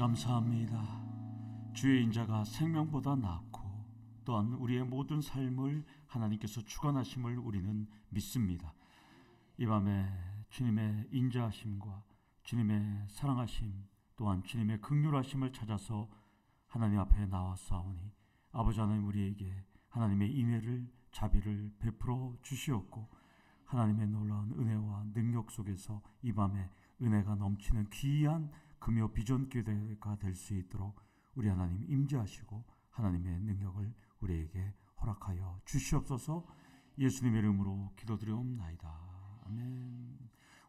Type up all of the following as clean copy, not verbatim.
감사합니다. 주의 인자가 생명보다 낫고 또한 우리의 모든 삶을 하나님께서 주관하심을 우리는 믿습니다. 이 밤에 주님의 인자하심과 주님의 사랑하심 또한 주님의 긍휼하심을 찾아서 하나님 앞에 나왔사오니 아버지 하나님 우리에게 하나님의 인애를 자비를 베풀어 주시옵고 하나님의 놀라운 은혜와 능력 속에서 이 밤에 은혜가 넘치는 귀한 금요 비전교회가 될 수 있도록 우리 하나님 임재하시고 하나님의 능력을 우리에게 허락하여 주시옵소서. 예수님의 이름으로 기도드리옵나이다. 아멘.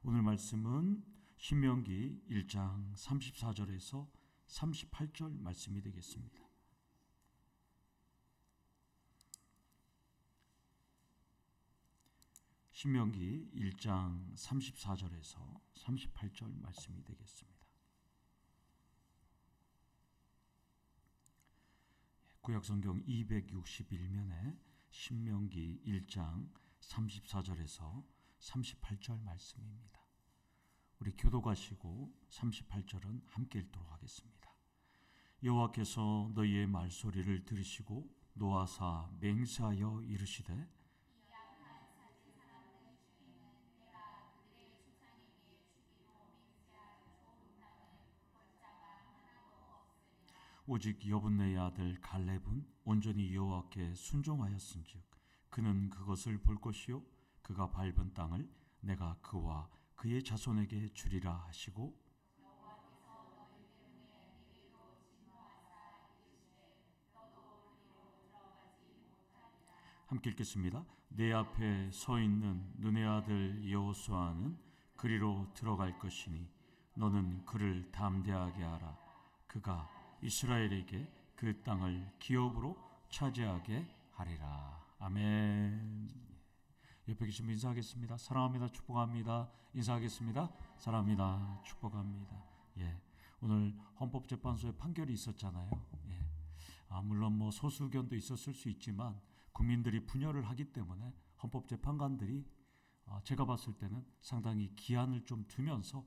오늘 말씀은 신명기 1장 34절에서 38절 말씀이 되겠습니다. 신명기 1장 34절에서 38절 말씀이 되겠습니다. 구약성경 261면에 신명기 1장 34절에서 38절 말씀입니다. 우리 교도가시고 38절은 함께 읽도록 하겠습니다. 여호와께서 너희의 말소리를 들으시고 노하사 맹세하여 이르시되 오직 여분네의 아들 갈렙은 온전히 여호와께 순종하였은즉 그는 그것을 볼 것이요 그가 밟은 땅을 내가 그와 그의 자손에게 주리라 하시고 함께 읽겠습니다. 내 앞에 서 있는 눈의 아들 여호수아는 그리로 들어갈 것이니 너는 그를 담대하게 하라. 그가 이스라엘에게 그 땅을 기업으로 차지하게 하리라. 아멘. 옆에 계신 분 인사하겠습니다. 사랑합니다. 축복합니다. 인사하겠습니다. 사랑합니다. 축복합니다. 예, 오늘 헌법재판소의 판결이 있었잖아요. 예, 물론 뭐 소수 의견도 있었을 수 있지만 국민들이 분열을 하기 때문에 헌법재판관들이 제가 봤을 때는 상당히 기한을 좀 두면서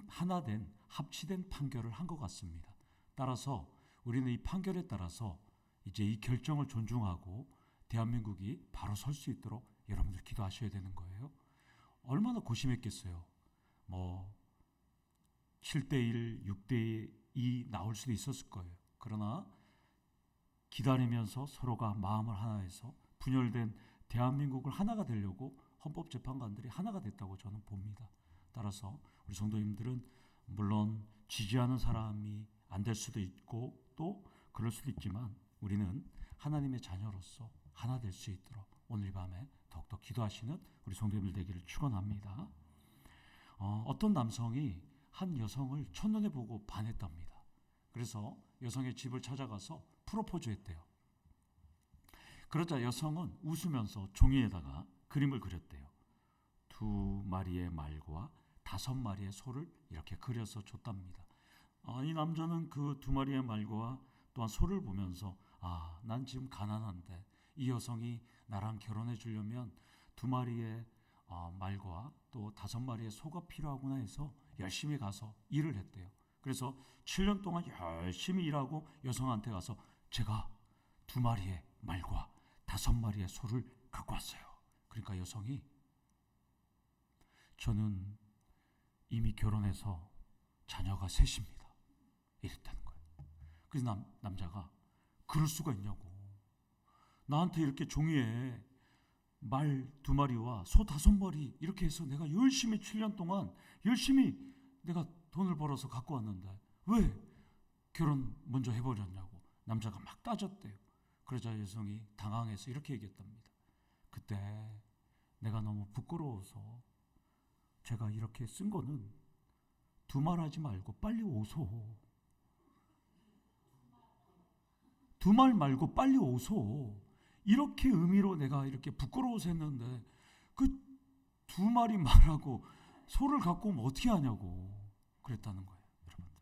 하나된 합치된 판결을 한 것 같습니다. 따라서 우리는 이 판결에 따라서 이제 이 결정을 존중하고 대한민국이 바로 설 수 있도록 여러분들 기도하셔야 되는 거예요. 얼마나 고심했겠어요. 뭐 7대1, 6대2 나올 수도 있었을 거예요. 그러나 기다리면서 서로가 마음을 하나해서 분열된 대한민국을 하나가 되려고 헌법재판관들이 하나가 됐다고 저는 봅니다. 따라서 우리 성도님들은 물론 지지하는 사람이 안 될 수도 있고 또 그럴 수도 있지만 우리는 하나님의 자녀로서 하나 될 수 있도록 오늘 밤에 더욱더 기도하시는 우리 성도님들 되기를 축원합니다. 어떤 남성이 한 여성을 첫눈에 보고 반했답니다. 그래서 여성의 집을 찾아가서 프로포즈했대요. 그러자 여성은 웃으면서 종이에다가 그림을 그렸대요. 2마리의 말과 5마리의 소를 이렇게 그려서 줬답니다. 이 남자는 그 2마리의 말과 또한 소를 보면서 난 지금 가난한데 이 여성이 나랑 결혼해 주려면 2마리의 말과 또 5마리의 소가 필요하구나 해서 열심히 가서 일을 했대요. 그래서 7년 동안 열심히 일하고 여성한테 가서 제가 2마리의 말과 5마리의 소를 갖고 왔어요. 그러니까 여성이 저는 이미 결혼해서 자녀가 셋입니다. 이랬다는 거예요. 그래서 남자가 그럴 수가 있냐고. 나한테 이렇게 종이에 말 2마리와 소 5마리 이렇게 해서 내가 열심히 7년 동안 열심히 내가 돈을 벌어서 갖고 왔는데 왜 결혼 먼저 해버렸냐고 남자가 막 따졌대요. 그러자 여성이 당황해서 이렇게 얘기했답니다. 그때 내가 너무 부끄러워서 제가 이렇게 쓴 거는 두말하지 말고 빨리 오소. 2말 말고 빨리 오소. 이렇게 의미로 내가 이렇게 부끄러워서 했는데 그 2마리 말하고 소를 갖고 오면 어떻게 하냐고 그랬다는 거예요. 여러분들.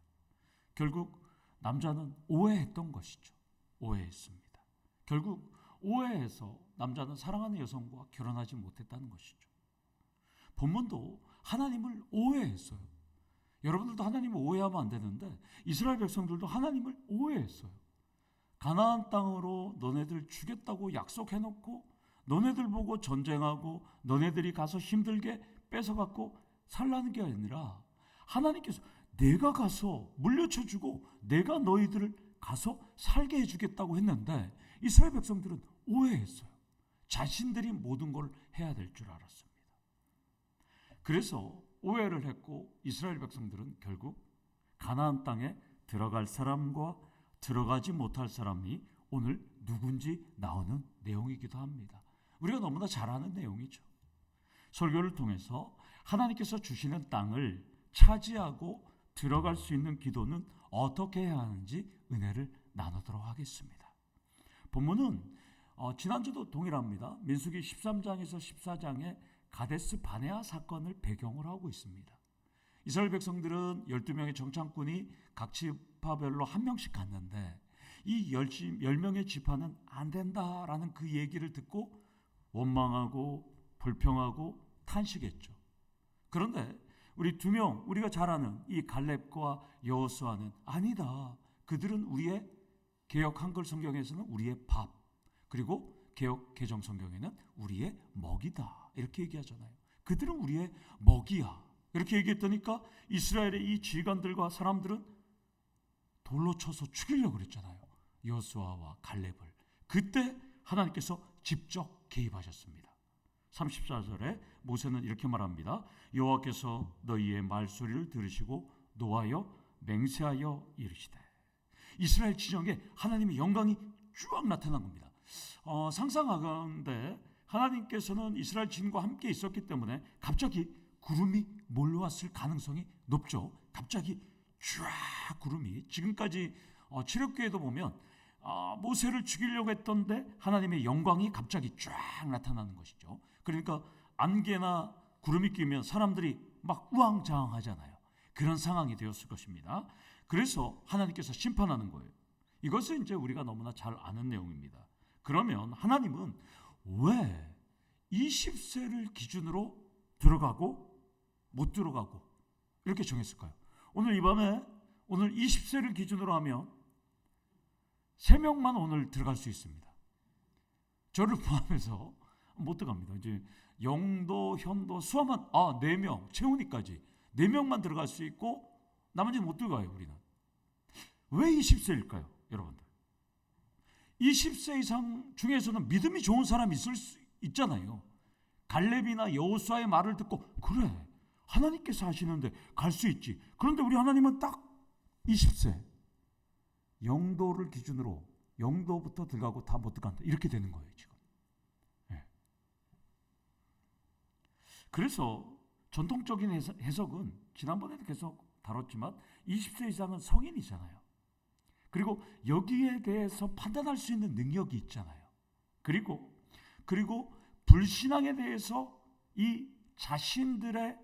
결국 남자는 오해했던 것이죠. 오해했습니다. 결국 오해해서 남자는 사랑하는 여성과 결혼하지 못했다는 것이죠. 본문도 하나님을 오해했어요. 여러분들도 하나님을 오해하면 안 되는데 이스라엘 백성들도 하나님을 오해했어요. 가나안 땅으로 너네들 주겠다고 약속해놓고 너네들 보고 전쟁하고 너네들이 가서 힘들게 뺏어갖고 살라는 게 아니라 하나님께서 내가 가서 물려쳐주고 내가 너희들을 가서 살게 해주겠다고 했는데 이스라엘 백성들은 오해했어요. 자신들이 모든 걸 해야 될 줄 알았습니다. 그래서 오해를 했고 이스라엘 백성들은 결국 가나안 땅에 들어갈 사람과 들어가지 못할 사람이 오늘 누군지 나오는 내용이기도 합니다. 우리가 너무나 잘 아는 내용이죠. 설교를 통해서 하나님께서 주시는 땅을 차지하고 들어갈 수 있는 기도는 어떻게 해야 하는지 은혜를 나누도록 하겠습니다. 본문은 지난주도 동일합니다. 민수기 13장에서 14장에 가데스 바네아 사건을 배경으로 하고 있습니다. 이스라엘 백성들은 12명의 정탐꾼이 각 지파별로 한 명씩 갔는데 이 10명의 지파는 안 된다라는 그 얘기를 듣고 원망하고 불평하고 탄식했죠. 그런데 우리 2명, 우리가 잘 아는 이 갈렙과 여호수아는 아니다. 그들은 우리의 개역 한글 성경에서는 우리의 밥, 그리고 개역 개정 성경에는 우리의 먹이다 이렇게 얘기하잖아요. 그들은 우리의 먹이야 이렇게 얘기했더니까 이스라엘의 이 지휘관들과 사람들은 돌로 쳐서 죽이려고 그랬잖아요. 여호수아와 갈렙을. 그때 하나님께서 직접 개입하셨습니다. 34절에 모세는 이렇게 말합니다. 여호와께서 너희의 말소리를 들으시고 노하여 맹세하여 이르시되. 이스라엘 지정에 하나님의 영광이 쭉 나타난 겁니다. 상상하건대 하나님께서는 이스라엘 진과 함께 있었기 때문에 갑자기 구름이 몰려왔을 가능성이 높죠. 갑자기 쫙 구름이 지금까지 출애굽기에도 보면 모세를 죽이려고 했던데 하나님의 영광이 갑자기 쫙 나타나는 것이죠. 그러니까 안개나 구름이 끼면 사람들이 막 우왕좌왕하잖아요. 그런 상황이 되었을 것입니다. 그래서 하나님께서 심판하는 거예요. 이것은 이제 우리가 너무나 잘 아는 내용입니다. 그러면 하나님은 왜 20세를 기준으로 들어가고 못 들어가고 이렇게 정했을까요? 오늘 이 밤에 오늘 20세를 기준으로 하면 3명만 오늘 들어갈 수 있습니다. 저를 포함해서 못 들어갑니다. 이제 영도, 현도, 수아만 4명, 채훈이까지 4명만 들어갈 수 있고 나머지는 못 들어가요. 우리는. 왜 20세일까요? 여러분들. 20세 이상 중에서는 믿음이 좋은 사람이 있을 수 있잖아요. 갈렙이나 여호수아의 말을 듣고 그래 하나님께서 하시는데 갈 수 있지. 그런데 우리 하나님은 딱 20세 영도를 기준으로 영도부터 들어가고 다 못 들어간다 이렇게 되는 거예요 지금. 네. 그래서 전통적인 해석은 지난번에도 계속 다뤘지만 20세 이상은 성인이잖아요. 그리고 여기에 대해서 판단할 수 있는 능력이 있잖아요. 그리고 불신앙에 대해서 이 자신들의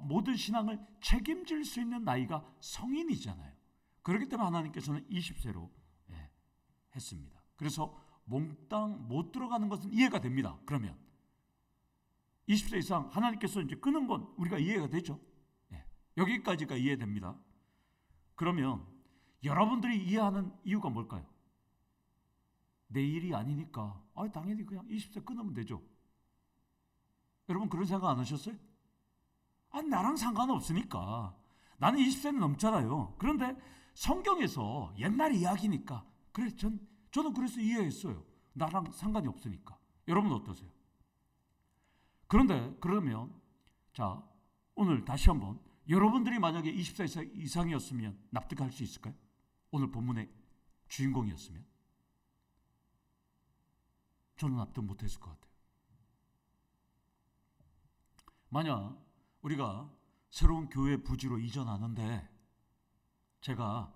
모든 신앙을 책임질 수 있는 나이가 성인이잖아요. 그렇기 때문에 하나님께서는 20세로 했습니다. 그래서 몽땅 못 들어가는 것은 이해가 됩니다. 그러면 20세 이상 하나님께서 이제 끄는 건 우리가 이해가 되죠. 여기까지가 이해됩니다. 그러면 여러분들이 이해하는 이유가 뭘까요? 내 일이 아니니까 당연히 그냥 20세 끊으면 되죠. 여러분 그런 생각 안 하셨어요? 나랑 상관없으니까. 나는 20세는 넘잖아요. 그런데 성경에서 옛날 이야기니까 그래 저는 그래서 이해했어요. 나랑 상관이 없으니까. 여러분 어떠세요? 그러면 자 오늘 다시 한번 여러분들이 만약에 20세 이상이었으면 납득할 수 있을까요? 오늘 본문의 주인공이었으면 저는 납득 못했을 것 같아요. 만약 우리가 새로운 교회 부지로 이전하는데 제가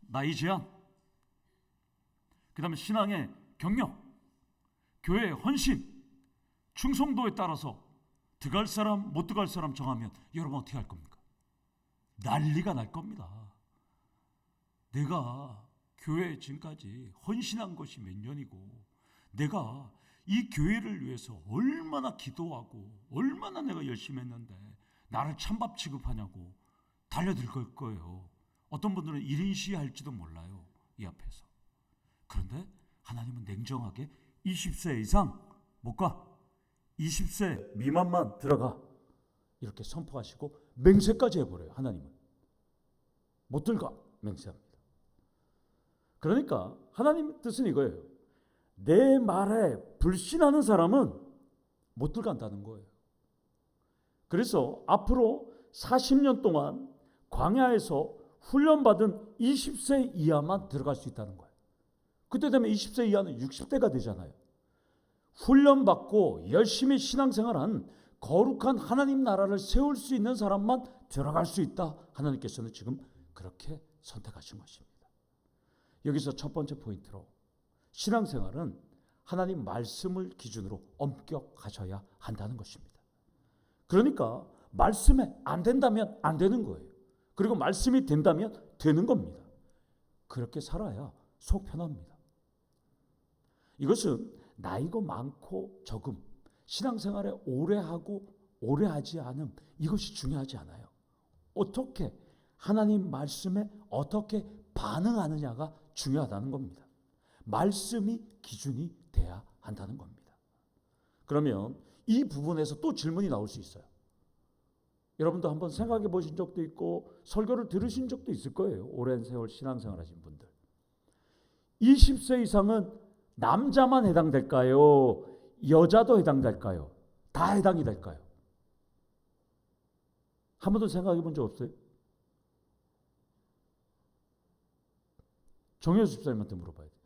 나이 제한, 그 다음에 신앙의 경력, 교회의 헌신, 충성도에 따라서 들어갈 사람 못 들어갈 사람 정하면 여러분 어떻게 할 겁니까? 난리가 날 겁니다. 내가 교회에 지금까지 헌신한 것이 몇 년이고 내가 이 교회를 위해서 얼마나 기도하고 얼마나 내가 열심히 했는데 나를 찬밥 취급하냐고 달려들 거예요. 어떤 분들은 1인 시위할지도 몰라요. 이 앞에서. 그런데 하나님은 냉정하게 20세 이상 못 가. 20세 미만만 들어가. 이렇게 선포하시고 맹세까지 해버려요. 하나님은. 못 들어가. 맹세합니다. 그러니까 하나님 뜻은 이거예요. 내 말에 불신하는 사람은 못 들어간다는 거예요. 그래서 앞으로 40년 동안 광야에서 훈련받은 20세 이하만 들어갈 수 있다는 거예요. 그때 되면 20세 이하는 60대가 되잖아요. 훈련받고 열심히 신앙생활한 거룩한 하나님 나라를 세울 수 있는 사람만 들어갈 수 있다. 하나님께서는 지금 그렇게 선택하신 것입니다. 여기서 첫 번째 포인트로 신앙생활은 하나님 말씀을 기준으로 엄격하셔야 한다는 것입니다. 그러니까 말씀에 안 된다면 안 되는 거예요. 그리고 말씀이 된다면 되는 겁니다. 그렇게 살아야 속 편합니다. 이것은 나이가 많고 적음, 신앙생활에 오래 하고 오래 하지 않음, 이것이 중요하지 않아요. 어떻게 하나님 말씀에 어떻게 반응하느냐가 중요하다는 겁니다. 말씀이 기준이 돼야 한다는 겁니다. 그러면 이 부분에서 또 질문이 나올 수 있어요. 여러분도 한번 생각해 보신 적도 있고 설교를 들으신 적도 있을 거예요. 오랜 세월 신앙생활 하신 분들. 20세 이상은 남자만 해당될까요? 여자도 해당될까요? 다 해당이 될까요? 한 번도 생각해 본 적 없어요? 정효수 집사님한테 물어봐야 돼요.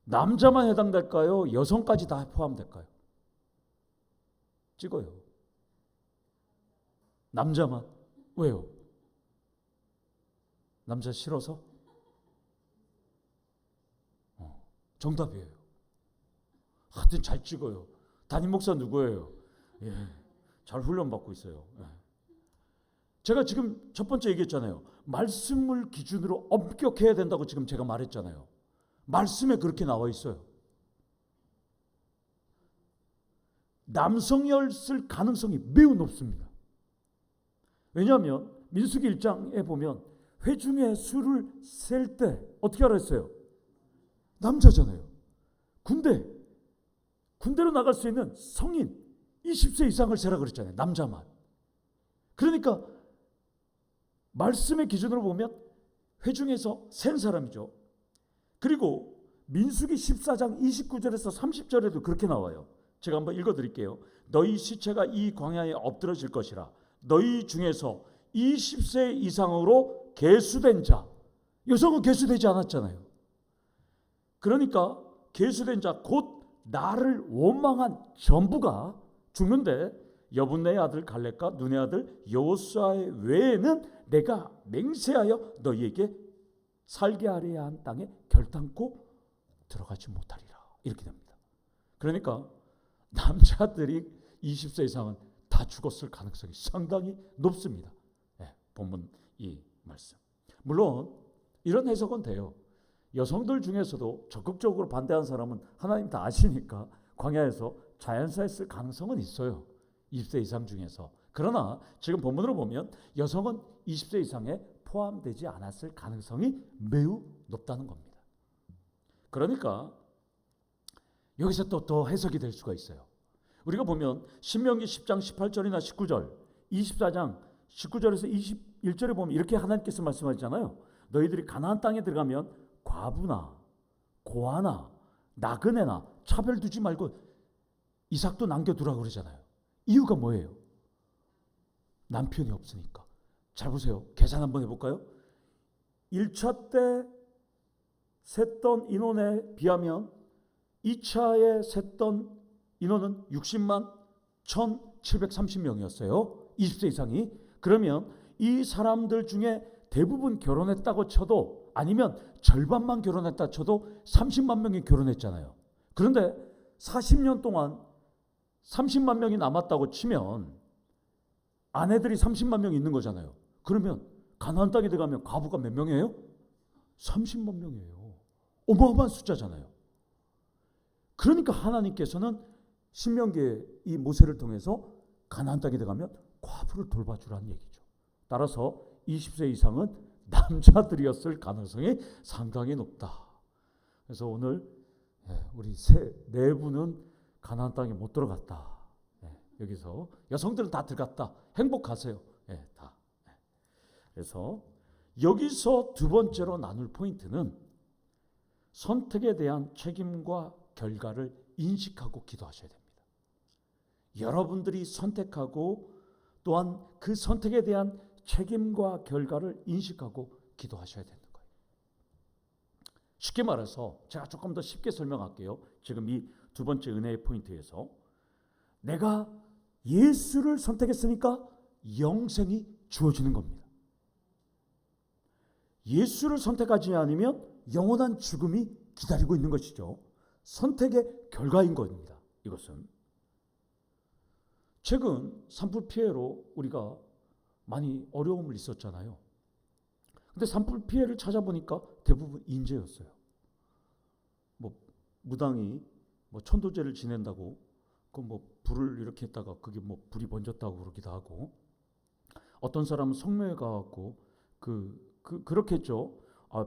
남자만 해당될까요? 여성까지 다 포함될까요? 찍어요. 남자만. 왜요? 남자 싫어서? 정답이에요. 하여튼 잘 찍어요. 담임 목사 누구예요? 예, 잘 훈련받고 있어요. 예. 제가 지금 첫 번째 얘기했잖아요. 말씀을 기준으로 엄격해야 된다고 지금 제가 말했잖아요. 말씀에 그렇게 나와 있어요. 남성이었을 가능성이 매우 높습니다. 왜냐하면 민수기 1장에 보면 회중의 수를 셀 때 어떻게 하라 했어요? 남자잖아요. 군대로 나갈 수 있는 성인 20세 이상을 세라 그랬잖아요. 남자만. 그러니까 말씀의 기준으로 보면 회중에서 센 사람이죠. 그리고 민수기 14장 29절에서 30절에도 그렇게 나와요. 제가 한번 읽어드릴게요. 너희 시체가 이 광야에 엎드러질 것이라. 너희 중에서 20세 이상으로 계수된 자. 여성은 계수되지 않았잖아요. 그러니까 계수된 자 곧 나를 원망한 전부가 죽는데 여분네의 아들 갈렙과 눈의 아들 여호수아의 외에는 내가 맹세하여 너희에게 살게 하려 한 땅에 결단코 들어가지 못하리라. 이렇게 됩니다. 그러니까 남자들이 20세 이상은 다 죽었을 가능성이 상당히 높습니다. 네, 본문 이 말씀. 물론 이런 해석은 돼요. 여성들 중에서도 적극적으로 반대하는 사람은 하나님 다 아시니까 광야에서 자연사했을 가능성은 있어요. 20세 이상 중에서. 그러나 지금 본문으로 보면 여성은 20세 이상에 포함되지 않았을 가능성이 매우 높다는 겁니다. 그러니까 여기서 또 해석이 될 수가 있어요. 우리가 보면 신명기 10장 18절이나 19절, 24장 19절에서 21절에 보면 이렇게 하나님께서 말씀하셨잖아요. 너희들이 가나안 땅에 들어가면 과부나 고아나 나그네나 차별 두지 말고 이삭도 남겨두라고 그러잖아요. 이유가 뭐예요? 남편이 없으니까. 잘 보세요. 계산 한번 해볼까요? 1차 때 셌던 인원에 비하면 2차에 셌던 인원은 60만 1730명이었어요. 20세 이상이. 그러면 이 사람들 중에 대부분 결혼했다고 쳐도 아니면 절반만 결혼했다 쳐도 30만 명이 결혼했잖아요. 그런데 40년 동안 30만 명이 남았다고 치면 아내들이 30만 명 있는 거잖아요. 그러면 가나안 땅에 들어가면 과부가 몇 명이에요? 30만 명이에요. 어마어마한 숫자잖아요. 그러니까 하나님께서는 신명기의 이 모세를 통해서 가나안 땅에 들어가면 과부를 돌봐주라는 얘기죠. 따라서 20세 이상은 남자들이었을 가능성이 상당히 높다. 그래서 오늘 우리 네 분은 가나안 땅에 못 들어갔다. 여기서 여성들은 다 들어갔다. 행복하세요. 다. 그래서 여기서 두 번째로 나눌 포인트는 선택에 대한 책임과 결과를 인식하고 기도하셔야 됩니다. 여러분들이 선택하고 또한 그 선택에 대한 책임과 결과를 인식하고 기도하셔야 되는 거예요. 쉽게 말해서 제가 조금 더 쉽게 설명할게요. 지금 이 두 번째 은혜의 포인트에서 내가 예수를 선택했으니까 영생이 주어지는 겁니다. 예수를 선택하지 않으면 영원한 죽음이 기다리고 있는 것이죠. 선택의 결과인 겁니다. 이것은 최근 산불 피해로 우리가 많이 어려움을 있었잖아요. 근데 산불 피해를 찾아보니까 대부분 인재였어요. 무당이 천도제를 지낸다고 불을 이렇게 했다가 그게 불이 번졌다고 그러기도 하고, 어떤 사람은 성묘에 가갖고 그렇겠죠.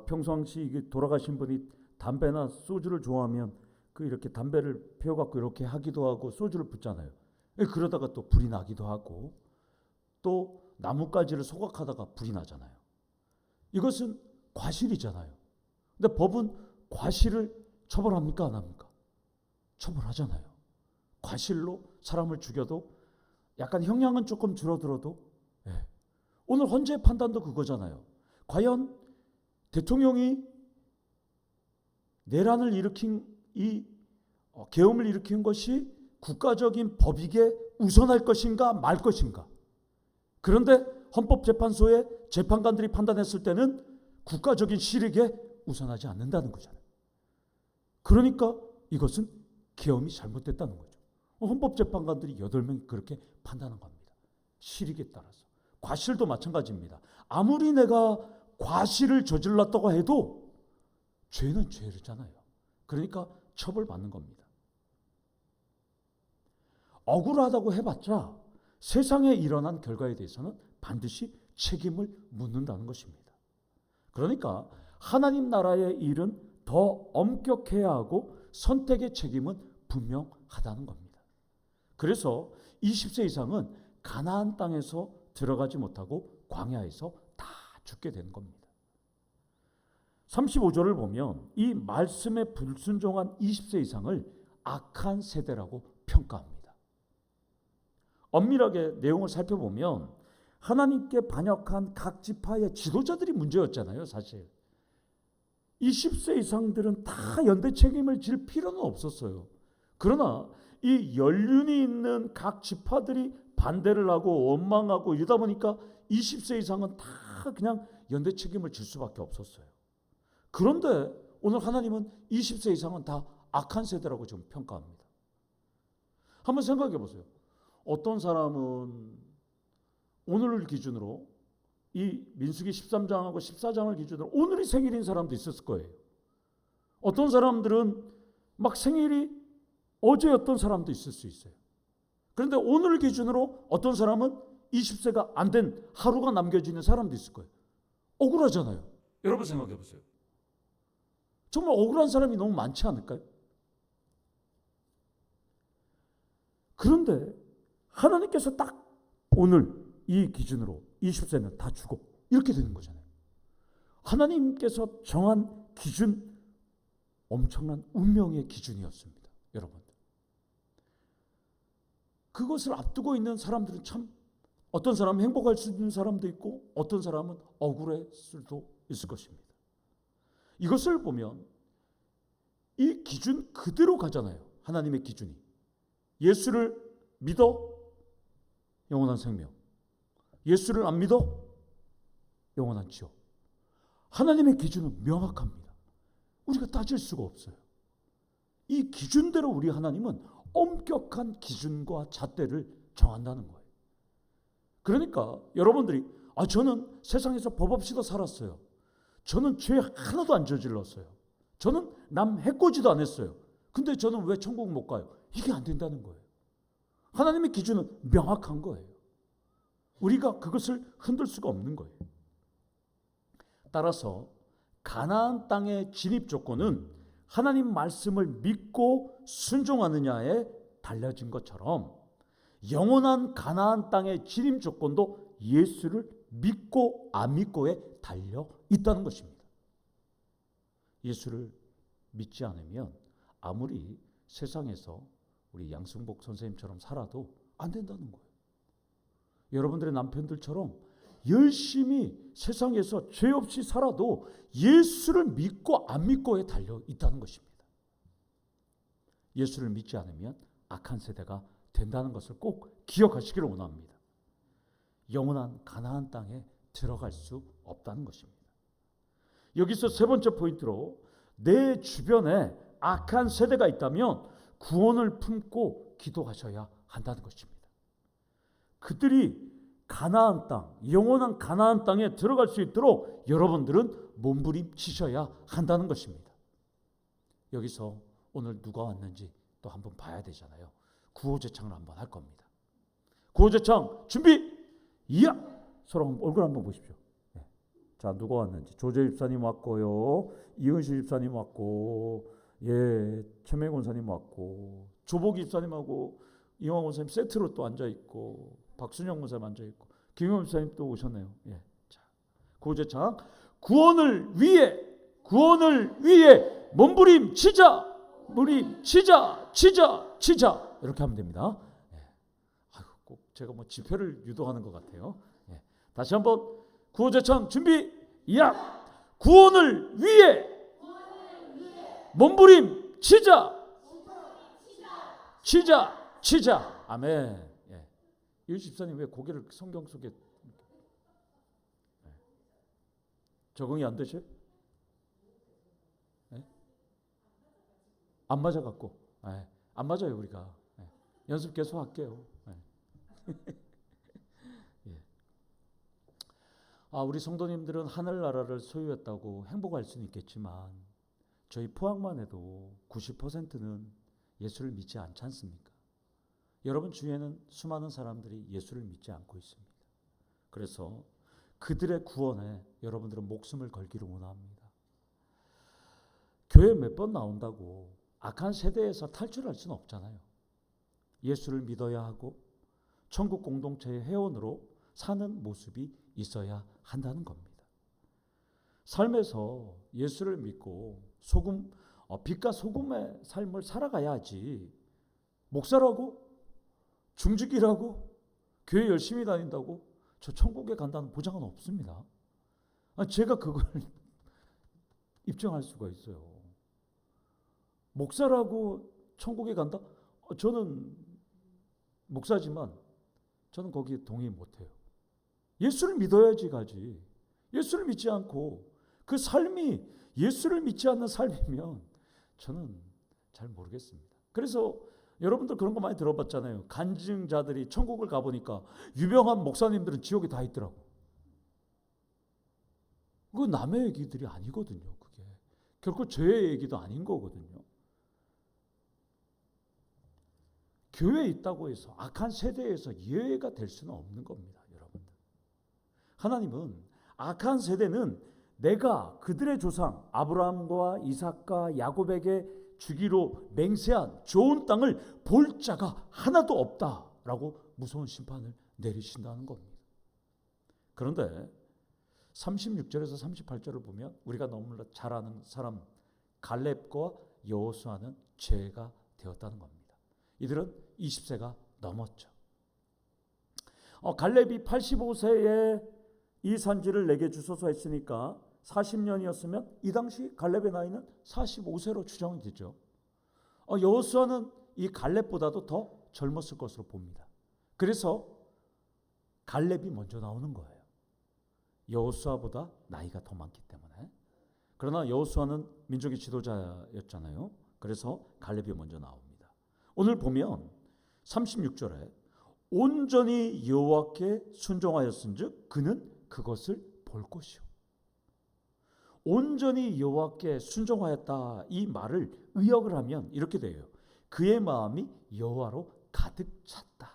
평상시 이게 돌아가신 분이 담배나 소주를 좋아하면 이렇게 담배를 피워갖고 이렇게 하기도 하고 소주를 붓잖아요. 그러다가 또 불이 나기도 하고, 또 나뭇가지를 소각하다가 불이 나잖아요. 이것은 과실이잖아요. 근데 법은 과실을 처벌합니까? 안 합니까? 처벌하잖아요. 과실로 사람을 죽여도 약간 형량은 조금 줄어들어도 오늘 헌재의 판단도 그거잖아요. 과연 대통령이 내란을 일으킨 이 계엄을 일으킨 것이 국가적인 법익에 우선할 것인가 말 것인가. 그런데 헌법재판소의 재판관들이 판단했을 때는 국가적인 실익에 우선하지 않는다는 거잖아요. 그러니까 이것은 계엄이 잘못됐다는 거죠. 헌법재판관들이 8명이 그렇게 판단한 겁니다. 실익에 따라서. 과실도 마찬가지입니다. 아무리 내가 과실을 저질렀다고 해도 죄는 죄잖아요. 그러니까 처벌받는 겁니다. 억울하다고 해봤자 세상에 일어난 결과에 대해서는 반드시 책임을 묻는다는 것입니다. 그러니까 하나님 나라의 일은 더 엄격해야 하고 선택의 책임은 분명하다는 겁니다. 그래서 20세 이상은 가나안 땅에서 들어가지 못하고 광야에서 다 죽게 되는 겁니다. 35절을 보면 이 말씀에 불순종한 20세 이상을 악한 세대라고 평가합니다. 엄밀하게 내용을 살펴보면 하나님께 반역한 각 지파의 지도자들이 문제였잖아요, 사실. 20세 이상들은 다 연대 책임을 질 필요는 없었어요. 그러나 이 연륜이 있는 각 지파들이 반대를 하고 원망하고 이러다 보니까 20세 이상은 다 그냥 연대 책임을 질 수밖에 없었어요. 그런데 오늘 하나님은 20세 이상은 다 악한 세대라고 지금 평가합니다. 한번 생각해 보세요. 어떤 사람은 오늘을 기준으로 이 민수기 13장하고 14장을 기준으로 오늘이 생일인 사람도 있었을 거예요. 어떤 사람들은 막 생일이 어제였던 사람도 있을 수 있어요. 그런데 오늘 기준으로 어떤 사람은 20세가 안 된 하루가 남겨지는 사람도 있을 거예요. 억울하잖아요. 여러분 생각해 보세요. 정말 억울한 사람이 너무 많지 않을까요? 그런데 하나님께서 딱 오늘 이 기준으로 20세는 다 죽어 이렇게 되는 거잖아요. 하나님께서 정한 기준, 엄청난 운명의 기준이었습니다. 여러분, 그것을 앞두고 있는 사람들은 참, 어떤 사람은 행복할 수 있는 사람도 있고 어떤 사람은 억울할 수도 있을 것입니다. 이것을 보면 이 기준 그대로 가잖아요. 하나님의 기준이. 예수를 믿어 영원한 생명, 예수를 안 믿어 영원한 지옥. 하나님의 기준은 명확합니다. 우리가 따질 수가 없어요. 이 기준대로 우리 하나님은 엄격한 기준과 잣대를 정한다는 거예요. 그러니까 여러분들이 저는 세상에서 법 없이도 살았어요. 저는 죄 하나도 안 저질렀어요. 저는 남 해코지도 안 했어요. 근데 저는 왜 천국 못 가요? 이게 안 된다는 거예요. 하나님의 기준은 명확한 거예요. 우리가 그것을 흔들 수가 없는 거예요. 따라서 가나안 땅의 진입 조건은 하나님 말씀을 믿고 순종하느냐에 달려진 것처럼 영원한 가나안 땅의 진입 조건도 예수를 믿고 안 믿고에 달려 있다는 것입니다. 예수를 믿지 않으면 아무리 세상에서 우리 양승복 선생님처럼 살아도 안 된다는 거예요. 여러분들의 남편들처럼 열심히 세상에서 죄 없이 살아도 예수를 믿고 안 믿고에 달려 있다는 것입니다. 예수를 믿지 않으면 악한 세대가 된다는 것을 꼭 기억하시기를 원합니다. 영원한 가나안 땅에 들어갈 수 없다는 것입니다. 여기서 세 번째 포인트로 내 주변에 악한 세대가 있다면 구원을 품고 기도하셔야 한다는 것입니다. 그들이 가나안 땅, 영원한 가나안 땅에 들어갈 수 있도록 여러분들은 몸부림치셔야 한다는 것입니다. 여기서 오늘 누가 왔는지 또 한번 봐야 되잖아요. 구호제창을 한번 할 겁니다. 구호제창 준비! 이야! 서로 얼굴 한번 보십시오. 네. 자, 누가 왔는지. 조재 집사님 왔고요. 이은실 집사님 왔고, 예, 최명 권사님 왔고, 조복이 집사님하고 이왕 권사님 세트로 또 앉아 있고, 박순영 권사님 앉아 있고, 김영 집사님 또 오셨네요. 예, 자, 구호제창 구원을 위해 몸부림치자, 치자 이렇게 하면 됩니다. 예. 아이고, 꼭 제가 뭐 집회를 유도하는 것 같아요. 예. 다시 한번 구호제창 준비. 야, 구원을 위해 몸부림치자. 아멘. 예. 이 집사님 왜 고개를 성경 속에 적응이 안 되죠? 예? 안 맞아 갖고. 예. 안 맞아요, 우리가. 예. 연습 계속 할게요. 예. 예. 우리 성도님들은 하늘나라를 소유했다고 행복할 수는 있겠지만 저희 포항만 해도 90%는 예수를 믿지 않지 않습니까? 여러분 주위에는 수많은 사람들이 예수를 믿지 않고 있습니다. 그래서 그들의 구원에 여러분들은 목숨을 걸기를 원합니다. 교회 몇 번 나온다고 악한 세대에서 탈출할 수는 없잖아요. 예수를 믿어야 하고 천국 공동체의 회원으로 사는 모습이 있어야 한다는 겁니다. 삶에서 예수를 믿고 빛과 소금의 삶을 살아가야지 목사라고 중직이라고 교회 열심히 다닌다고 저 천국에 간다는 보장은 없습니다. 제가 그걸 입증할 수가 있어요. 목사라고 천국에 간다? 저는 목사지만 저는 거기에 동의 못해요. 예수를 믿어야지 가지. 예수를 믿지 않고 그 삶이 예수를 믿지 않는 삶이면 저는 잘 모르겠습니다. 그래서 여러분들 그런 거 많이 들어봤잖아요. 간증자들이 천국을 가보니까 유명한 목사님들은 지옥에 다 있더라고. 그거 남의 얘기들이 아니거든요. 그게 결코 죄의 얘기도 아닌 거거든요. 교회에 있다고 해서 악한 세대에서 예외가 될 수는 없는 겁니다. 여러분들. 하나님은 악한 세대는 내가 그들의 조상 아브라함과 이삭과 야곱에게 주기로 맹세한 좋은 땅을 볼 자가 하나도 없다라고 무서운 심판을 내리신다는 겁니다. 그런데 36절에서 38절을 보면 우리가 너무나 잘 아는 사람 갈렙과 여호수아는 죄가 되었다는 겁니다. 이들은 20세가 넘었죠. 갈렙이 85세에 이 산지를 내게 주소서 했으니까 40년이었으면 이 당시 갈렙의 나이는 45세로 추정이 되죠. 여호수아는 이 갈렙보다도 더 젊었을 것으로 봅니다. 그래서 갈렙이 먼저 나오는 거예요. 여호수아보다 나이가 더 많기 때문에. 그러나 여호수아는 민족의 지도자였잖아요. 그래서 갈렙이 먼저 나옵니다. 오늘 보면 36절에 온전히 여호와께 순종하였은즉 그는 그것을 볼 것이요. 온전히 여호와께 순종하였다 이 말을 의역을 하면 이렇게 돼요. 그의 마음이 여호와로 가득 찼다.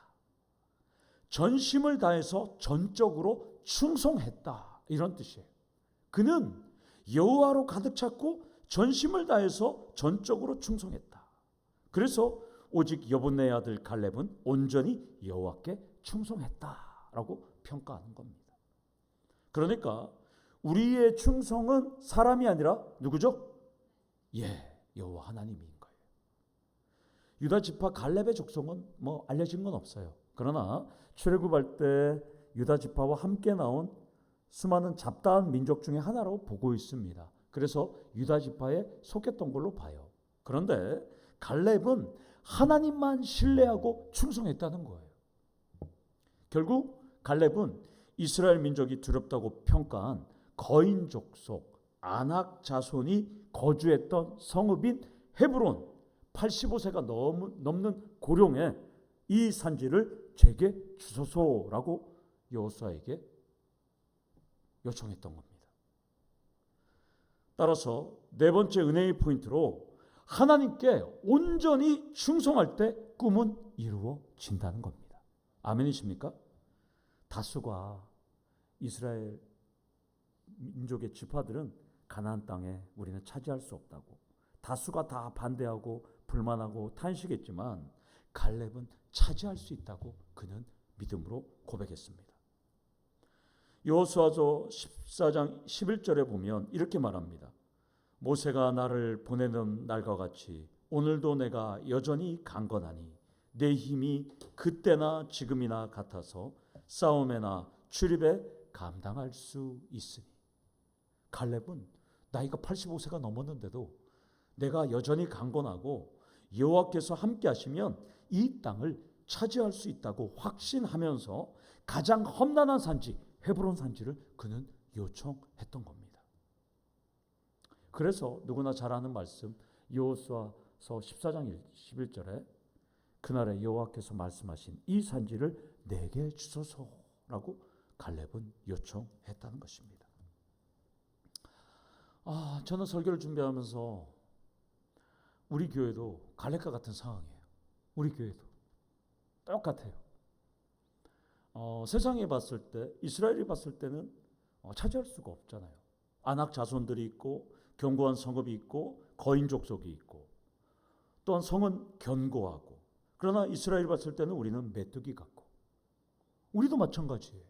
전심을 다해서 전적으로 충성했다, 이런 뜻이에요. 그는 여호와로 가득 찼고 전심을 다해서 전적으로 충성했다. 그래서 오직 여분네의 아들 갈렙은 온전히 여호와께 충성했다라고 평가하는 겁니다. 그러니까 우리의 충성은 사람이 아니라 누구죠? 여호와 하나님인 거예요. 유다 지파 갈렙의 족속은 뭐 알려진 건 없어요. 그러나 출애굽할 때 유다 지파와 함께 나온 수많은 잡다한 민족 중에 하나로 보고 있습니다. 그래서 유다 지파에 속했던 걸로 봐요. 그런데 갈렙은 하나님만 신뢰하고 충성했다는 거예요. 결국 갈렙은 이스라엘 민족이 두렵다고 평가한 거인 족속 아낙 자손이 거주했던 성읍인 헤브론 85세가 넘는 고령에 이 산지를 제게 주소서라고 여호수아에게 요청했던 겁니다. 따라서 네 번째 은혜의 포인트로 하나님께 온전히 충성할 때 꿈은 이루어진다는 겁니다. 아멘이십니까? 다수가 이스라엘 민족의 지파들은 가나안 땅에 우리는 차지할 수 없다고, 다수가 다 반대하고 불만하고 탄식했지만 갈렙은 차지할 수 있다고 그는 믿음으로 고백했습니다. 여호수아서 14장 11절에 보면 이렇게 말합니다. 모세가 나를 보내는 날과 같이 오늘도 내가 여전히 강건하니 내 힘이 그때나 지금이나 같아서 싸움에나 출입에 감당할 수 있으니. 갈렙은 나이가 85세가 넘었는데도 내가 여전히 강건하고 여호와께서 함께 하시면 이 땅을 차지할 수 있다고 확신하면서 가장 험난한 산지 헤브론 산지를 그는 요청했던 겁니다. 그래서 누구나 잘 아는 말씀 여호수아서 14장 11절에 그날에 여호와께서 말씀하신 이 산지를 내게 주소서라고 갈렙은 요청했다는 것입니다. 저는 설교를 준비하면서 우리 교회도 갈렙과 같은 상황이에요. 우리 교회도 똑같아요. 세상에 봤을 때, 이스라엘이 봤을 때는 차지할 수가 없잖아요. 아낙 자손들이 있고 견고한 성읍이 있고 거인 족속이 있고 또한 성은 견고하고, 그러나 이스라엘이 봤을 때는 우리는 메뚜기 같고, 우리도 마찬가지예요.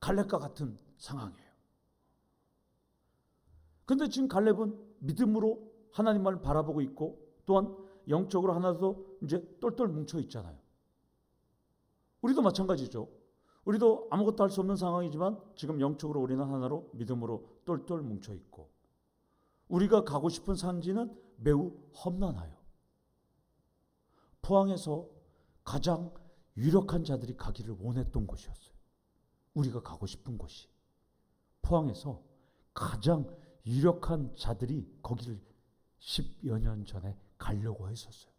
갈렙과 같은 상황이에요. 그런데 지금 갈렙은 믿음으로 하나님만을 바라보고 있고 또한 영적으로 하나도 이제 똘똘 뭉쳐 있잖아요. 우리도 마찬가지죠. 우리도 아무것도 할 수 없는 상황이지만 지금 영적으로 우리는 하나로 믿음으로 똘똘 뭉쳐 있고, 우리가 가고 싶은 산지는 매우 험난해요. 포항에서 가장 유력한 자들이 가기를 원했던 곳이었어요. 우리가 가고 싶은 곳이 포항에서 가장 유력한 자들이 거기를 10여 년 전에 가려고 했었어요.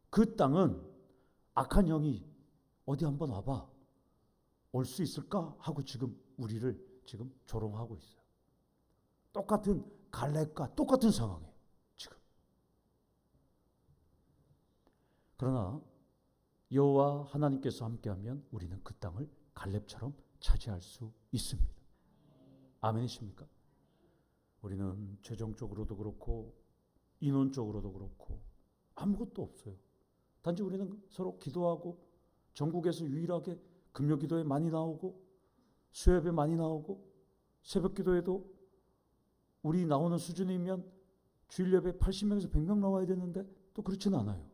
그 땅은 악한 영이 어디 한번 와봐 올 수 있을까 하고 지금 우리를 지금 조롱하고 있어요. 똑같은 갈렙과 똑같은 상황이에요. 지금. 그러나 여호와 하나님께서 함께하면 우리는 그 땅을 갈렙처럼 차지할 수 있습니다. 아멘이십니까? 우리는 재정적으로도 그렇고 인원적으로도 그렇고 아무것도 없어요. 단지 우리는 서로 기도하고 전국에서 유일하게 금요기도에 많이 나오고 수요예배 많이 나오고 새벽기도에도 우리 나오는 수준이면 주일예배 80명에서 100명 나와야 되는데 또 그렇지는 않아요.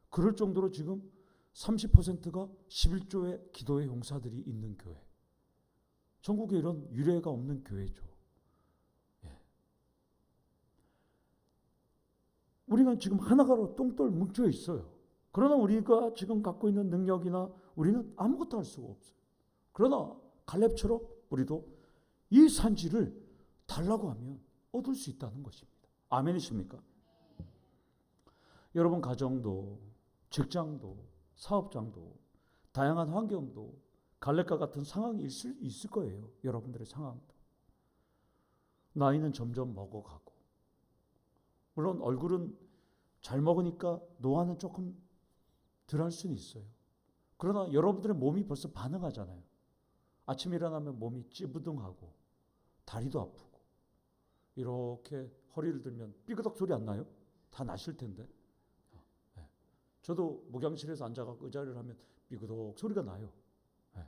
그럴 정도로 지금 30%가 11조의 기도의 용사들이 있는 교회. 전국에 이런 유례가 없는 교회죠. 우리가 지금 하나가로 똥돌 뭉쳐 있어요. 그러나 우리가 지금 갖고 있는 능력이나 우리는 아무것도 할 수가 없어요. 그러나 갈렙처럼 우리도 이 산지를 달라고 하면 얻을 수 있다는 것입니다. 아멘이십니까? 여러분 가정도 직장도 사업장도 다양한 환경도 갈렙과 같은 상황이 있을 거예요. 여러분들의 상황도. 나이는 점점 먹어가고, 물론 얼굴은 잘 먹으니까 노화는 조금 덜 할 수는 있어요. 그러나 여러분들의 몸이 벌써 반응하잖아요. 아침에 일어나면 몸이 찌부둥하고 다리도 아프고 이렇게 허리를 들면 삐그덕 소리 안 나요? 다 나실 텐데. 네. 저도 목양실에서 앉아갖고 의자를 하면 삐그덕 소리가 나요. 네.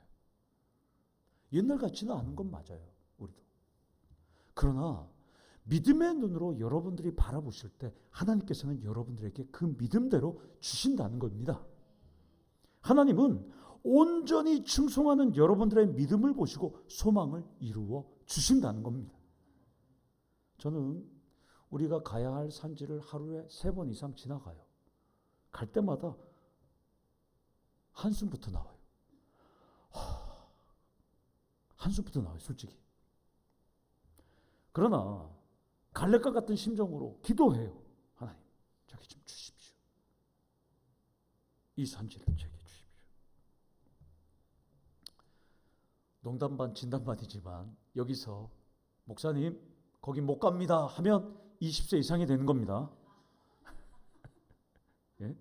옛날 같지는 않은 건 맞아요. 우리도. 그러나 믿음의 눈으로 여러분들이 바라보실 때 하나님께서는 여러분들에게 그 믿음대로 주신다는 겁니다. 하나님은 온전히 충성하는 여러분들의 믿음을 보시고 소망을 이루어 주신다는 겁니다. 저는 우리가 가야 할 산지를 하루에 3번 이상 지나가요. 갈 때마다 한숨부터 나와요. 한숨부터 나와요, 솔직히. 그러나 갈렙과 같은 심정으로 기도해요. 하나님, 저기 좀 주십시오. 이 산지를 제게 주십시오. 농담 반 진담 반이지만 여기서 목사님 거기 못 갑니다 하면 20세 이상이 되는 겁니다. 예?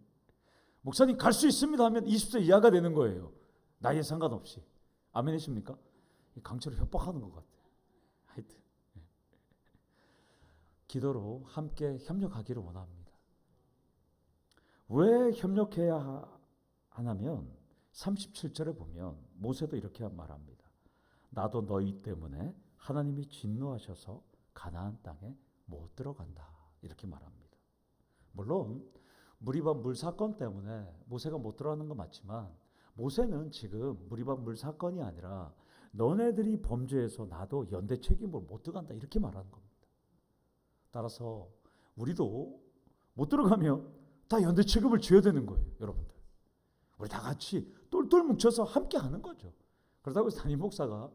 목사님 갈 수 있습니다 하면 20세 이하가 되는 거예요. 나이에 상관없이. 아멘이십니까? 강제로 협박하는 것 같아요. 하여튼 기도로 함께 협력하기를 원합니다. 왜 협력해야 하냐면 37절에 보면 모세도 이렇게 말합니다. 나도 너희 때문에 하나님이 진노하셔서 가나안 땅에 못 들어간다. 이렇게 말합니다. 물론 무리바 물 사건 때문에 모세가 못 들어가는 건 맞지만 모세는 지금 무리바 물 사건이 아니라 너네들이 범죄해서 나도 연대 책임으로 못 들어간다. 이렇게 말하는 겁니다. 따라서 우리도 못 들어가면 다 연대 책임을 져야 되는 거예요. 여러분들. 우리 다 같이 똘똘 뭉쳐서 함께 하는 거죠. 그렇다고 해서 담임 목사가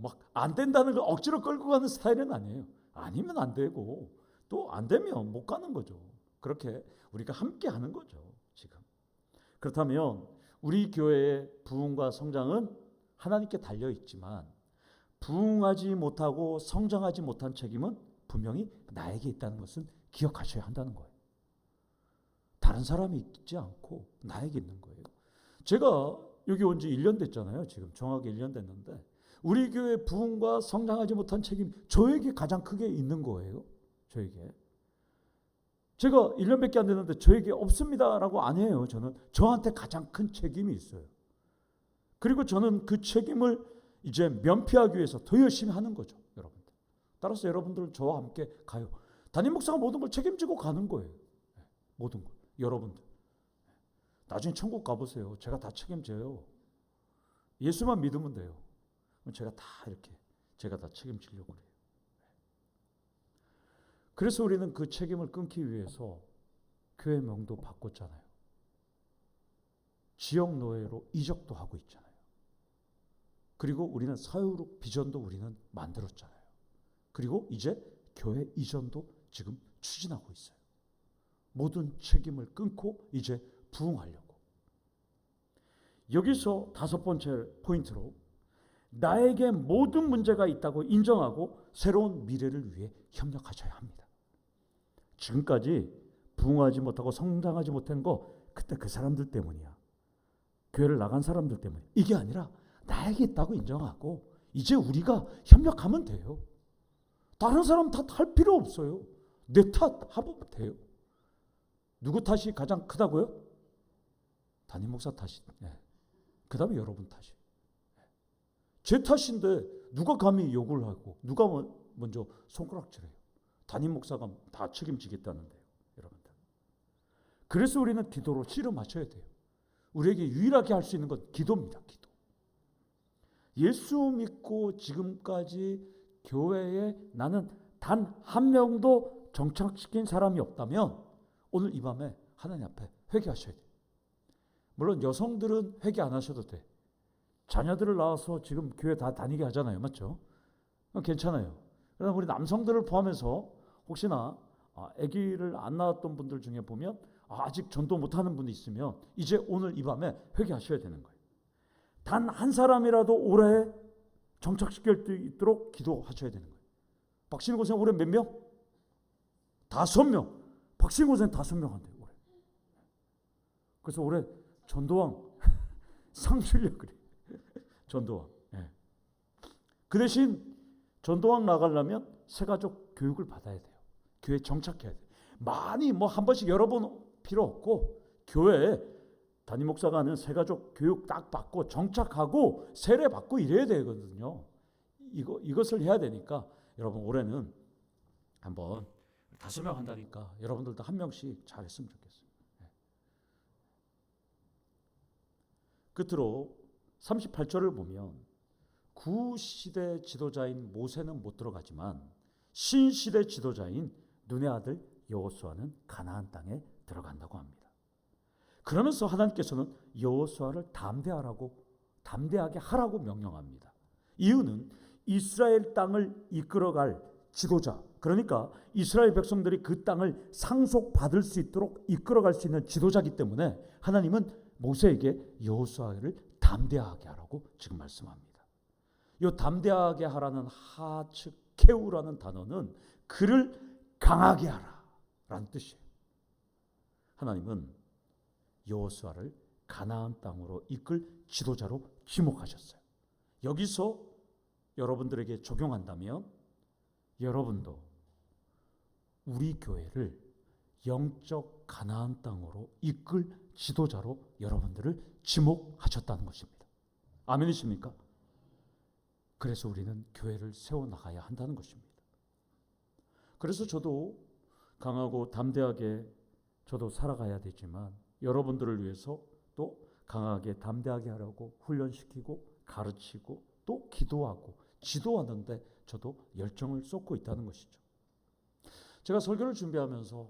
막 안 된다는 걸 억지로 끌고 가는 스타일은 아니에요. 아니면 안 되고 또 안 되면 못 가는 거죠. 그렇게 우리가 함께 하는 거죠. 지금. 그렇다면 우리 교회의 부흥과 성장은 하나님께 달려 있지만 부흥하지 못하고 성장하지 못한 책임은 분명히 나에게 있다는 것은 기억하셔야 한다는 거예요. 다른 사람이 있지 않고 나에게 있는 거예요. 제가 여기 온 지 1년 됐잖아요. 지금 정확히 1년 됐는데 우리 교회 부흥과 성장하지 못한 책임 저에게 가장 크게 있는 거예요. 저에게. 제가 1년밖에 안 됐는데 저에게 없습니다라고 안 해요. 저는 저한테 가장 큰 책임이 있어요. 그리고 저는 그 책임을 이제 면피하기 위해서 더 열심히 하는 거죠. 여러분들. 따라서 여러분들은 저와 함께 가요. 담임 목사가 모든 걸 책임지고 가는 거예요. 모든 걸. 여러분들. 나중에 천국 가보세요. 제가 다 책임져요. 예수만 믿으면 돼요. 제가 다 이렇게 제가 다 책임지려고 그래요. 그래서 우리는 그 책임을 끊기 위해서 교회 명도 바꿨잖아요. 지역 노예로 이적도 하고 있잖아요. 그리고 우리는 사유룩 비전도 우리는 만들었잖아요. 그리고 이제 교회 이전도 지금 추진하고 있어요. 모든 책임을 끊고 이제 부흥하려고. 여기서 5번째 포인트로 나에게 모든 문제가 있다고 인정하고 새로운 미래를 위해 협력하셔야 합니다. 지금까지 부흥하지 못하고 성장하지 못한 거 그때 그 사람들 때문이야. 교회를 나간 사람들 때문에. 이게 아니라 나에게 있다고 인정하고 이제 우리가 협력하면 돼요. 다른 사람 탓 할 필요 없어요. 내 탓 하면 돼요. 누구 탓이 가장 크다고요? 담임 목사 탓이. 네. 그 다음에 여러분 탓이. 제 탓인데 누가 감히 욕을 하고 누가 먼저 손가락질해요. 담임 목사가 다 책임지겠다는데요. 여러분들. 그래서 우리는 기도로 씨름하셔야 돼요. 우리에게 유일하게 할 수 있는 건 기도입니다. 기도. 예수 믿고 지금까지 교회에 나는 단 한 명도 정착시킨 사람이 없다면 오늘 이 밤에 하나님 앞에 회개하셔야 돼요. 물론 여성들은 회개 안 하셔도 돼. 자녀들을 낳아서 지금 교회 다 다니게 하잖아요. 맞죠? 괜찮아요. 그러나 우리 남성들을 포함해서 혹시나 아기를 안 낳았던 분들 중에 보면 아직 전도 못하는 분이 있으면 이제 오늘 이 밤에 회개하셔야 되는 거예요. 단 한 사람이라도 올해 정착시킬 수 있도록 기도하셔야 되는 거예요. 박신우 고생 올해 몇 명? 5명. 박신우 고생 5명 한대요. 올해. 그래서 올해 전도왕 상 주려고 그래. 전도왕. 예. 그 대신 전도왕 나가려면 새가족 교육을 받아야 돼요. 교회에 정착해야 돼요. 많이 뭐 한 번씩 여러 번 필요 없고 교회에 담임 목사가 하는 새가족 교육 딱 받고 정착하고 세례 받고 이래야 되거든요. 이것을 해야 되니까 여러분 올해는 한번 5명 한다니까 여러분들도 한 명씩 잘했으면 좋겠어요. 네. 끝으로 38절을 보면 구시대 지도자인 모세는 못 들어가지만 신시대 지도자인 눈의 아들 여호수아는 가나안 땅에 들어간다고 합니다. 그러면서 하나님께서는 여호수아를 담대하게 하라고 명령합니다. 이유는 이스라엘 땅을 이끌어갈 지도자, 그러니까 이스라엘 백성들이 그 땅을 상속받을 수 있도록 이끌어갈 수 있는 지도자이기 때문에 하나님은 모세에게 여호수아를 담대하게 하라고 지금 말씀합니다. 이 담대하게 하라는 하츠케우라는 단어는 그를 강하게 하라라는 뜻이에요. 하나님은 여호수아를 가나안 땅으로 이끌 지도자로 지목하셨어요. 여기서 여러분들에게 적용한다면 여러분도 우리 교회를 영적 가나안 땅으로 이끌 지도자로 여러분들을 지목하셨다는 것입니다. 아멘이십니까? 그래서 우리는 교회를 세워나가야 한다는 것입니다. 그래서 저도 강하고 담대하게 저도 살아가야 되지만 여러분들을 위해서 또 강하게 담대하게 하려고 훈련시키고 가르치고 또 기도하고 지도하는데 저도 열정을 쏟고 있다는 것이죠. 제가 설교를 준비하면서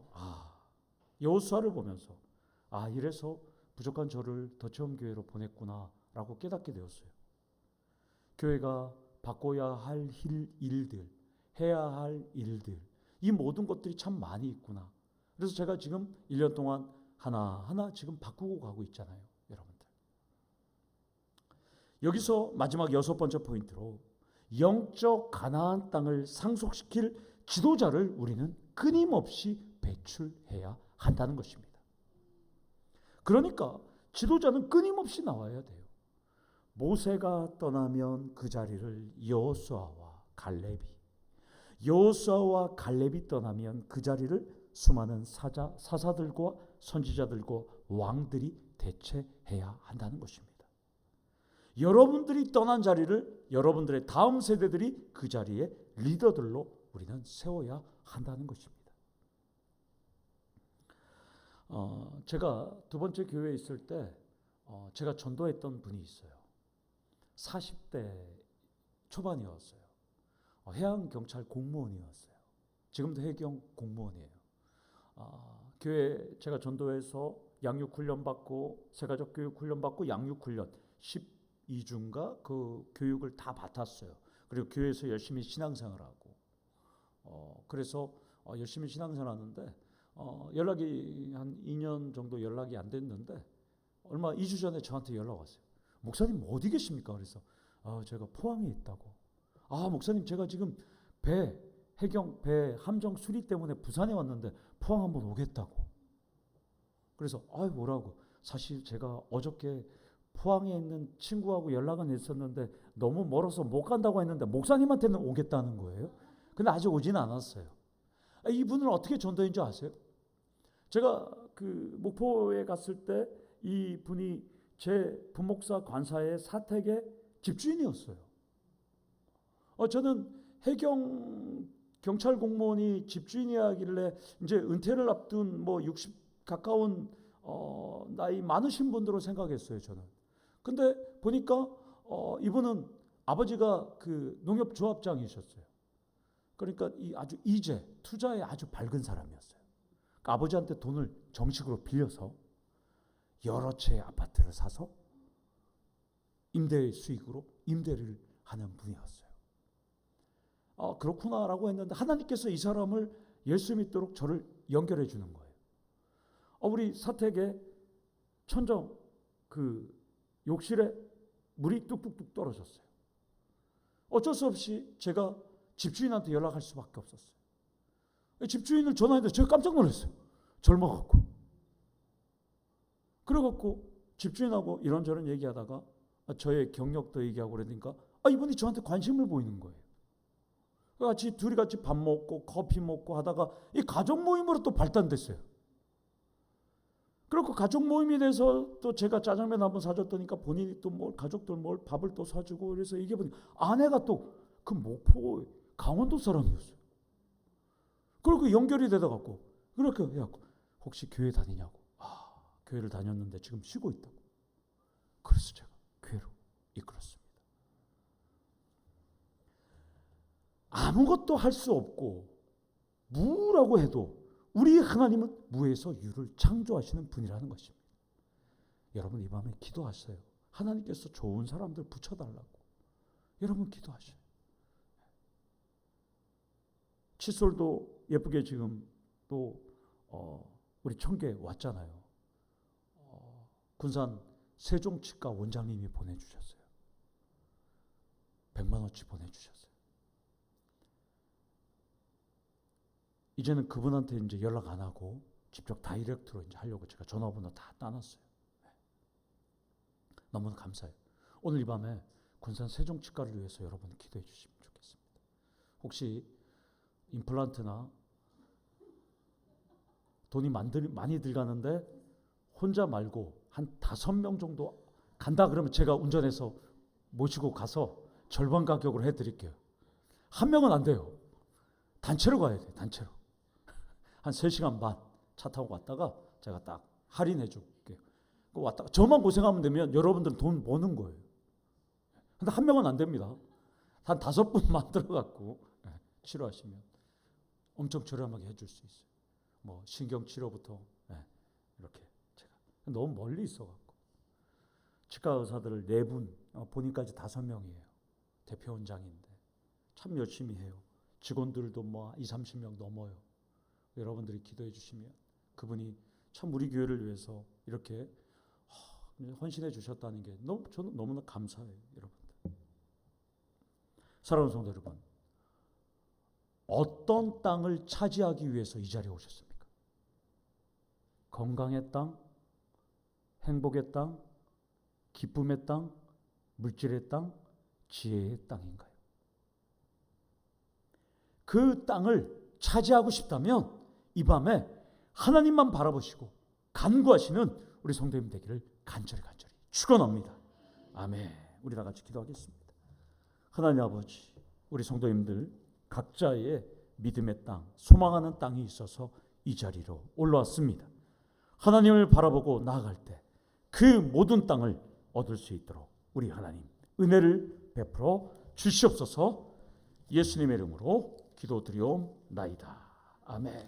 여호수아를 보면서 이래서 부족한 저를 더체험교회로 보냈구나라고 깨닫게 되었어요. 교회가 바꿔야 할 일들, 해야 할 일들, 이 모든 것들이 참 많이 있구나. 그래서 제가 지금 1년 동안 하나하나 지금 바꾸고 가고 있잖아요, 여러분들. 여기서 마지막 6번째 포인트로 영적 가나안 땅을 상속시킬 지도자를 우리는 끊임없이 배출해야 한다는 것입니다. 그러니까 지도자는 끊임없이 나와야 돼요. 모세가 떠나면 그 자리를 여호수아와 갈렙이, 여호수아와 갈렙이 떠나면 그 자리를 수많은 사사들과 선지자들과 왕들이 대체해야 한다는 것입니다. 여러분들이 떠난 자리를 여러분들의 다음 세대들이 그 자리에 리더들로 우리는 세워야 한다는 것입니다. 제가 두 번째 교회에 있을 때 제가 전도했던 분이 있어요. 40대 초반이었어요. 해양경찰 공무원이었어요. 지금도 해경 공무원이에요. 교회 제가 전도해서 양육훈련 받고 새가족 교육 훈련 받고 양육훈련 12주인가 그 교육을 다 받았어요. 그리고 교회에서 열심히 신앙생활하고 그래서 열심히 신앙생활하는데 연락이 한 2년 정도 연락이 안 됐는데 얼마 2주 전에 저한테 연락 왔어요. 목사님 어디 계십니까? 그래서 제가 포항에 있다고. 목사님 제가 지금 배 함정 수리 때문에 부산에 왔는데 포항 한번 오겠다고. 그래서 뭐라고? 사실 제가 어저께 포항에 있는 친구하고 연락은 했었는데 너무 멀어서 못 간다고 했는데 목사님한테는 오겠다는 거예요. 근데 아직 오지는 않았어요. 이분을 어떻게 전도했는지 아세요? 제가 그 목포에 갔을 때 이분이 제 부목사 관사의 사택의 집주인이었어요. 저는 경찰 공무원이 집주인이야길래 이제 은퇴를 앞둔 60 가까운 나이 많으신 분들로 생각했어요, 저는. 근데 보니까 이분은 아버지가 그 농협조합장이셨어요. 그러니까 아주 투자에 아주 밝은 사람이었어요. 그러니까 아버지한테 돈을 정식으로 빌려서 여러 채의 아파트를 사서 임대 수익으로 임대를 하는 분이었어요. 그렇구나라고 했는데 하나님께서 이 사람을 예수 믿도록 저를 연결해 주는 거예요. 우리 사택에 천정 그 욕실에 물이 뚝뚝뚝 떨어졌어요. 어쩔 수 없이 제가 집주인한테 연락할 수밖에 없었어요. 집주인을 전화했는데 제가 깜짝 놀랐어요. 젊어갖고. 그래갖고 집주인하고 이런저런 얘기하다가 저의 경력도 얘기하고 그러니까 이분이 저한테 관심을 보이는 거예요. 둘이 같이 밥 먹고 커피 먹고 하다가 이 가족 모임으로 또 발단됐어요. 그리고 가족 모임에 대해서 또 제가 짜장면 한번 사줬더니까 본인이 또 뭘 가족들 뭘 밥을 또 사주고 그래서 이게 보니 아내가 또 그 목포 강원도 사람이었어요. 그리고 연결이 되다 갖고 그렇게 해갖고 혹시 교회 다니냐고. 교회를 다녔는데 지금 쉬고 있다고. 그래서 제가 교회로 이끌었습니다. 아무것도 할 수 없고 무라고 해도 우리 하나님은 무에서 유를 창조하시는 분이라는 것입니다. 여러분 이 밤에 기도하세요. 하나님께서 좋은 사람들 붙여달라고. 여러분 기도하세요. 칫솔도 예쁘게 지금 또 우리 청계 왔잖아요. 군산 세종치과 원장님이 보내주셨어요. 100만 원치 보내주셨어요. 이제는 그분한테 이제 연락 안 하고 직접 다이렉트로 이제 하려고 제가 전화번호 다 따놨어요. 너무나 감사해요. 오늘 이 밤에 군산 세종치과를 위해서 여러분 기도해 주시면 좋겠습니다. 혹시 임플란트나 돈이 많이 들어가는데 혼자 말고 한 5명 정도 간다 그러면 제가 운전해서 모시고 가서 절반 가격으로 해드릴게요. 한 명은 안 돼요. 단체로 가야 돼요. 단체로. 한 3시간 반 차 타고 왔다가 제가 딱 할인해 줄게요. 왔다가 저만 고생하면 되면 여러분들은 돈 버는 거예요. 근데 한 명은 안 됩니다. 한 5분 만들어갖고 치료하시면 엄청 저렴하게 해줄 수 있어요. 뭐 신경치료부터 이렇게 제가 너무 멀리 있어갖고 치과 의사들을 4분 본인까지 5명이에요. 대표원장인데 참 열심히 해요. 직원들도 뭐 20-30명 넘어요. 여러분들이 기도해 주시면 그분이 참 우리 교회를 위해서 이렇게 헌신해 주셨다는 게 저는 너무나 감사해요. 여러분들. 사랑하는 성도 여러분, 어떤 땅을 차지하기 위해서 이 자리에 오셨습니까? 건강의 땅, 행복의 땅, 기쁨의 땅, 물질의 땅, 지혜의 땅인가요? 그 땅을 차지하고 싶다면 이 밤에 하나님만 바라보시고 간구하시는 우리 성도님 되기를 간절히 축원합니다. 아멘. 우리 다 같이 기도하겠습니다. 하나님 아버지, 우리 성도님들 각자의 믿음의 땅, 소망하는 땅이 있어서 이 자리로 올라왔습니다. 하나님을 바라보고 나아갈 때 그 모든 땅을 얻을 수 있도록 우리 하나님 은혜를 베풀어 주시옵소서. 예수님의 이름으로 기도드리옵나이다. 아멘.